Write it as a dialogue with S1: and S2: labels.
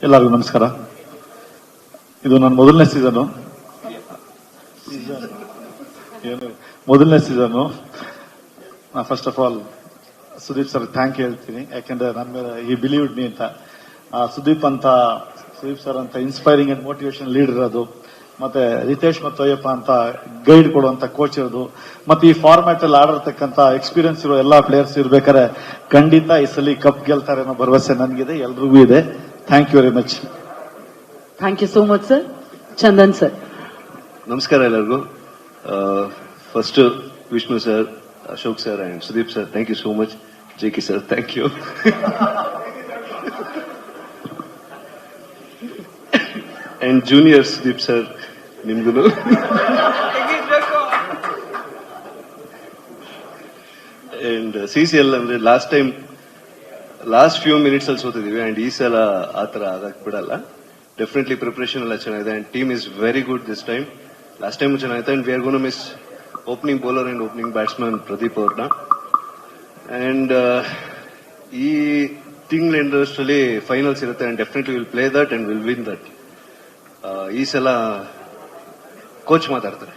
S1: ಎಲ್ಲರಿಗೂ ನಮಸ್ಕಾರ. ಇದು ನನ್ನ ಮೊದಲನೇ season. First of all Sudeep sir thank ಹೇಳ್ತೀನಿ, ಯಾಕೆಂದ್ರೆ ನನ್ನ ಮೇಲೆ ಈ ಬಿಲೀವ್ಡ್ ಮೀ ಅಂತ. ಸುದೀಪ್ ಸರ್ ಅಂತ ಇನ್ಸ್ಪೈರಿಂಗ್ ಅಂಡ್ ಮೋಟಿವೇಶನ್ ಲೀಡರ್ ಅದು, ಮತ್ತೆ ರಿತೇಶ್ ಮತ್ತು ಅಯ್ಯಪ್ಪ ಅಂತ ಗೈಡ್ ಕೊಡುವಂತ ಕೋಚ್ ಇರೋದು, ಮತ್ತೆ ಈ ಫಾರ್ಮ್ಯಾಟ್ ಅಲ್ಲಿ ಆಡಿರ್ತಕ್ಕಂಥ ಎಕ್ಸ್ಪೀರಿಯನ್ಸ್ ಇರೋ ಎಲ್ಲಾ ಪ್ಲೇಯರ್ಸ್ ಇರ್ಬೇಕಾದ್ರೆ ಖಂಡಿತ ಈ ಸಲ ಕಪ್ ಗೆಲ್ತಾರೆ ಅನ್ನೋ ಭರವಸೆ ನನಗಿದೆ, ಎಲ್ರಿಗೂ ಇದೆ. Thank you very much.
S2: Thank you so much sir. Chandan sir.
S3: ನಮಸ್ಕಾರ ಎಲ್ಲರಿಗೂ. First Vishnu sir, Ashok sir and Sudeep sir, thank you so much. JK sir, thank you. And junior Sudeep sir, ನಿಮ್ಗೂ. ಅಂಡ್ CCL ಅಂದ್ರೆ ಲಾಸ್ಟ್ ಫ್ಯೂ ಮಿನಿಟ್ಸ್ ಅಲ್ಲಿ ಸೋತಿದೀವಿ, and ಈ ಸಲ ಆತರ ಆಗಕ್ ಬಿಡಲ್ಲ. ಡೆಫಿನೆಟ್ಲಿ ಪ್ರಿಪರೇಷನ್ ಎಲ್ಲ ಚೆನ್ನಾಗಿದೆ, and team is very good this time. Last time ಚೆನ್ನಾಗಿತ್ತು, and we are gone miss opening bowler and opening batsman Pradeep ಅವ್ರನ್ನ. ಅಂಡ್ ಈ ತಿಂಗಳ ಎಂಡಲ್ಲಿ ಫೈನಲ್ಸ್ ಇರುತ್ತೆ, and definitely will play that and will win that. ಈ ಸಲ ಕೋಚ್ ಮಾತಾಡ್ತಾರೆ.